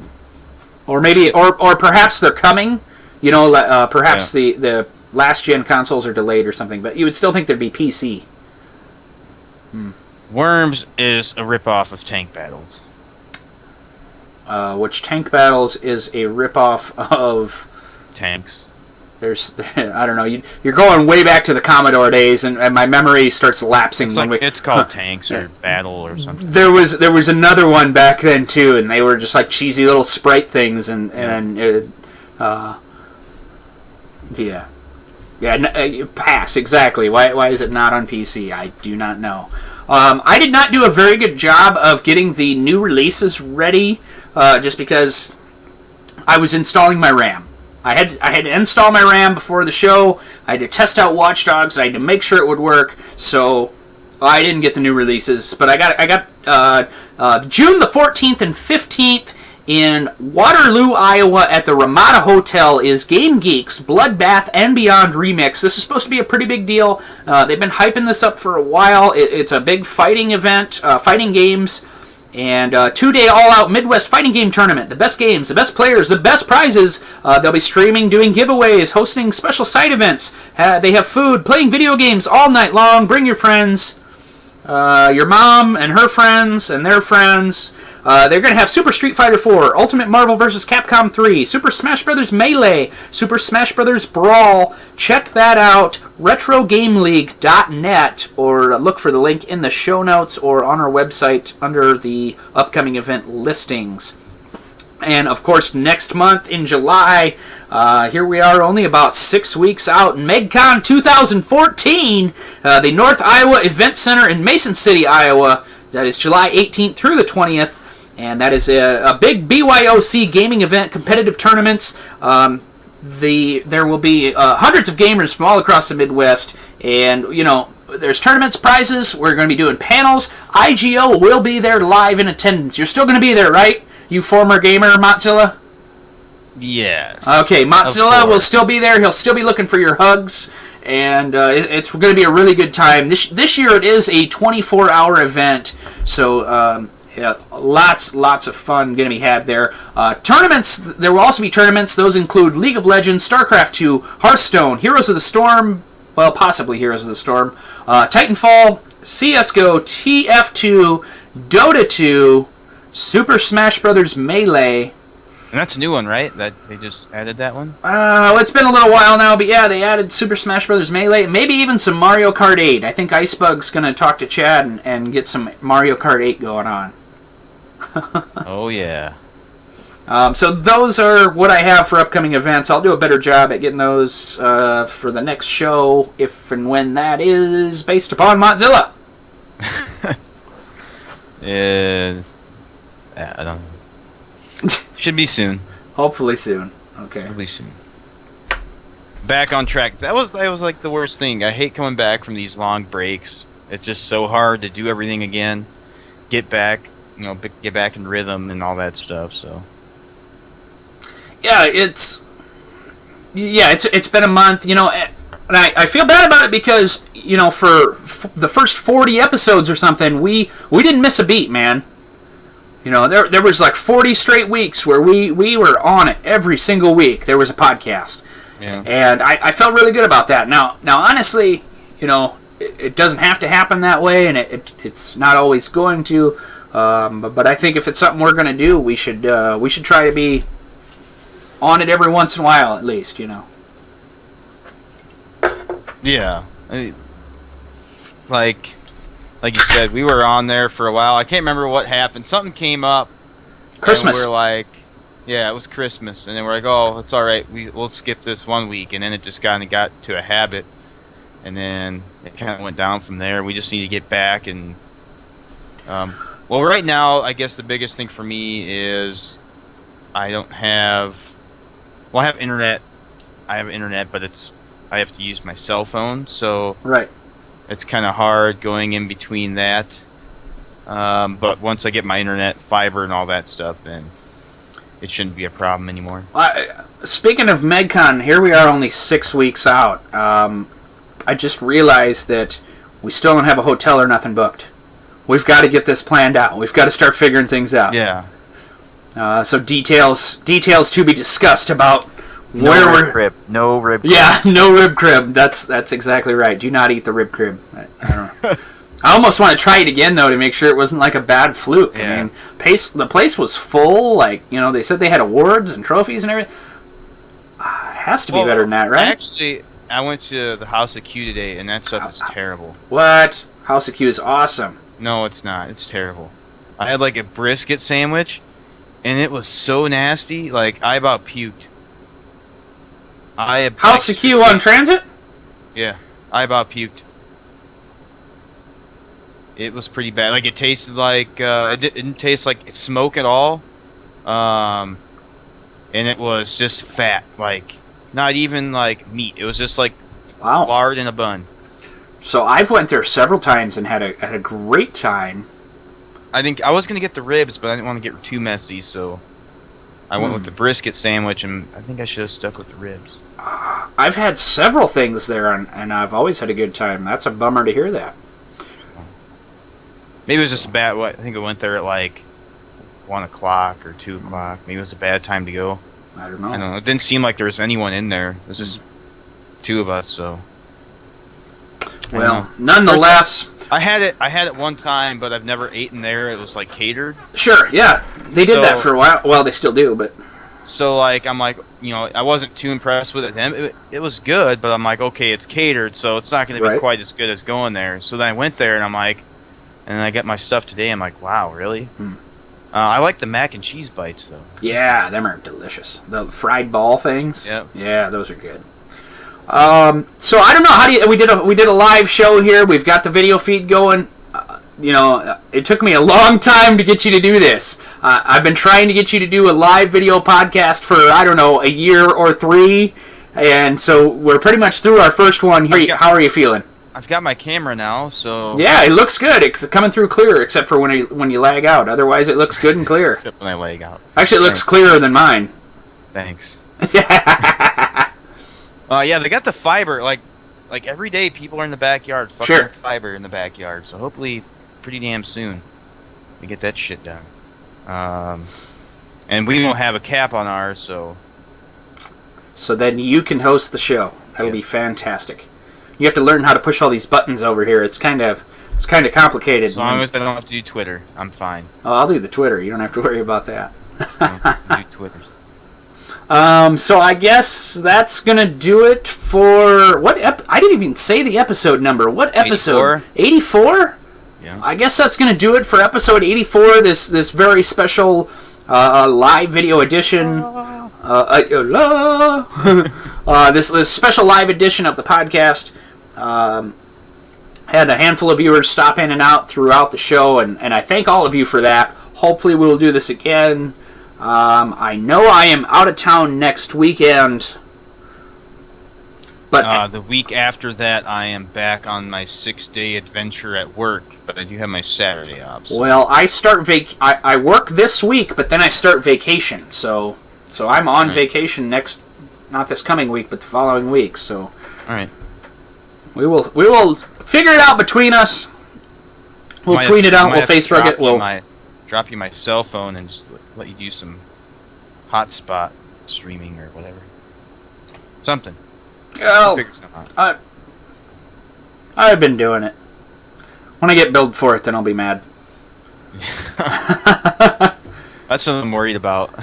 Or maybe, or perhaps they're coming. Perhaps the last gen consoles are delayed or something. But you would still think there'd be PC. Worms is a ripoff of Tank Battles. Which Tank Battles is a ripoff of... Tanks. I don't know. You're going way back to the Commodore days, and my memory starts lapsing. It's called Tanks or Battle or something. There was another one back then too, and they were just like cheesy little sprite things, pass exactly. Why is it not on PC? I do not know. I did not do a very good job of getting the new releases ready, just because I was installing my RAM. I had to install my RAM before the show. I had to test out Watch Dogs. I had to make sure it would work. So I didn't get the new releases, but I got June the 14th and 15th in Waterloo, Iowa, at the Ramada Hotel is Game Geek's Bloodbath and Beyond Remix. This is supposed to be a pretty big deal. They've been hyping this up for a while. It's a big fighting event, fighting games. And 2-day all-out Midwest fighting game tournament. The best games, the best players, the best prizes. They'll be streaming, doing giveaways, hosting special side events. They have food, playing video games all night long. Bring your friends. Your mom and her friends and their friends. They're going to have Super Street Fighter 4, Ultimate Marvel vs. Capcom 3, Super Smash Bros. Melee, Super Smash Bros. Brawl. Check that out, RetroGameLeague.net, or look for the link in the show notes or on our website under the upcoming event listings. And, of course, next month in July, here we are only about 6 weeks out, MegCon 2014, the North Iowa Event Center in Mason City, Iowa. That is July 18th through the 20th. And that is a big BYOC gaming event, competitive tournaments. There will be hundreds of gamers from all across the Midwest. And, there's tournaments, prizes. We're going to be doing panels. IGO will be there live in attendance. You're still going to be there, right? You former gamer, Motzilla? Yes. Okay, Motzilla will still be there. He'll still be looking for your hugs. And it's going to be a really good time. This year it is a 24-hour event. So, lots of fun going to be had there. Tournaments, there will also be tournaments. Those include League of Legends, StarCraft 2, Hearthstone, Heroes of the Storm, well, possibly Heroes of the Storm, Titanfall, CSGO, TF2, Dota 2, Super Smash Bros. Melee. And that's a new one, right? That they just added that one? It's been a little while now, but yeah, they added Super Smash Bros. Melee. Maybe even some Mario Kart 8. I think Icebug's going to talk to Chad and get some Mario Kart 8 going on. Oh, yeah. So those are what I have for upcoming events. I'll do a better job at getting those for the next show, if and when that is, based upon Motzilla. I don't know. Should be soon. Hopefully soon. Okay. Hopefully soon. Back on track. That was like the worst thing. I hate coming back from these long breaks. It's just so hard to do everything again. Get back in rhythm and all that stuff. So. Yeah, it's been a month, and I feel bad about it because, for the first 40 episodes or something, we didn't miss a beat, man. There was like 40 straight weeks where we were on it every single week. There was a podcast. Yeah. And I felt really good about that. Now honestly, it doesn't have to happen that way, and it's not always going to. But I think if it's something we're going to do, we should try to be on it every once in a while, at least, Yeah. Like you said, we were on there for a while. I can't remember what happened. Something came up. Christmas. And we're like, yeah, it was Christmas. And then we're like, oh, it's all right. We'll skip this one week. And then it just kind of got to a habit. And then it kind of went down from there. We just need to get back. And, well, right now, I guess the biggest thing for me is I have internet. I have internet, but I have to use my cell phone. So right. It's kind of hard going in between that. But once I get my internet, fiber, and all that stuff, then it shouldn't be a problem anymore. Speaking of MegCon, here we are only 6 weeks out. I just realized that we still don't have a hotel or nothing booked. We've got to get this planned out. We've got to start figuring things out. Yeah. So details to be discussed about No rib crib. Yeah, no rib crib. That's exactly right. Do not eat the rib crib. I don't know. I almost want to try it again though to make sure it wasn't like a bad fluke. Yeah. I mean, the place was full. Like they said they had awards and trophies and everything. It has to be better than that, right? Actually, I went to the House of Q today, and that stuff is terrible. What? House of Q is awesome. No, it's not. It's terrible. I had like a brisket sandwich, and it was so nasty. Like I about puked. House of Q on Transit? Yeah, I about puked. It was pretty bad. Like it tasted like it didn't taste like smoke at all, and it was just fat. Like not even like meat. It was just like lard in a bun. So I've went there several times and had a great time. I think I was gonna get the ribs, but I didn't want to get too messy, so I went with the brisket sandwich, and I think I should have stuck with the ribs. I've had several things there, and I've always had a good time. That's a bummer to hear that. Maybe it was just a bad. I think I went there at like 1 o'clock or 2 o'clock. Maybe it was a bad time to go. I don't know. I don't know. It didn't seem like there was anyone in there. It was just two of us. So. Well, nonetheless, I had it one time, but I've never eaten there. It was like catered. Sure, yeah, they did that for a while. Well, they still do, but. So like I'm like I wasn't too impressed with it then. It was good, but I'm like okay, it's catered, so it's not going to be quite as good as going there. So then I went there and I'm like, and then I got my stuff today. I'm like, wow, really? I like the mac and cheese bites though. Yeah, them are delicious. The fried ball things. Yep. Yeah, those are good. So I don't know we did a live show here. We've got the video feed going. It took me a long time to get you to do this. I've been trying to get you to do a live video podcast for I don't know a year or 3, and so we're pretty much through our first one. How are you feeling? I've got my camera now, so yeah, it looks good. It's coming through clear, except for when you lag out. Otherwise, it looks good and clear. Except when I lag out. Actually, it looks clearer than mine. Thanks. Yeah, they got the fiber. Like every day, people are in the backyard fucking fiber in the backyard. So hopefully, pretty damn soon, we get that shit done. And we don't have a cap on ours, so then you can host the show. That'll be fantastic. You have to learn how to push all these buttons over here. It's kind of complicated. As long as I don't have to do Twitter, I'm fine. Oh, I'll do the Twitter. You don't have to worry about that. Do Twitter. So I guess that's gonna do it for what? I didn't even say the episode number. What episode? 84. Yeah. I guess that's gonna do it for episode 84. This very special live video edition. This special live edition of the podcast. Had a handful of viewers stop in and out throughout the show, and I thank all of you for that. Hopefully we'll do this again. I know I am out of town next weekend, but the week after that I am back on my 6-day adventure at work, but I do have my Saturday off. So. Well, I start I work this week, but then I start vacation, so I'm on vacation not this coming week, but the following week. So, all right, we will figure it out between us. We'll tweet it out. We'll Facebook it. We'll drop you my cell phone and just let you do some hotspot streaming or whatever. Something. Well, I've been doing it. When I get billed for it, then I'll be mad. That's what I'm worried about.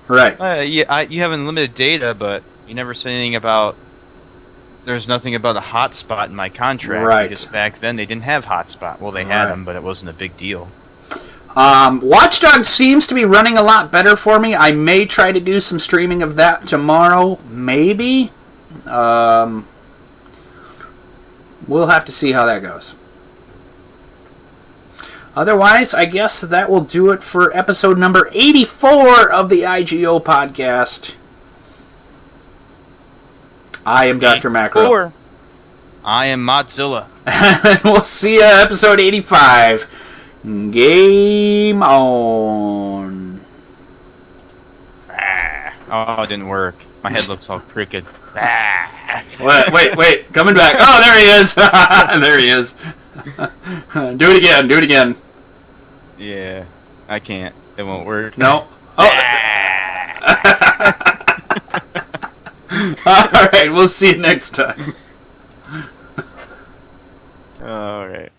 Right. You have unlimited data, but you never say anything about. There's nothing about a hotspot in my contract. Right. Because back then they didn't have hotspot. Well, they had them, but it wasn't a big deal. Watch Dogs seems to be running a lot better for me. I may try to do some streaming of that tomorrow, maybe. We'll have to see how that goes. Otherwise, I guess that will do it for episode number 84 of the IGO Podcast. I am Dr. Macro. I am Modzilla. We'll see you episode 85. Game on. Oh, it didn't work. My head looks all crooked. Wait. Coming back. Oh, there he is. There he is. Do it again. Yeah, I can't. It won't work. No. Oh. All right. We'll see you next time. All right.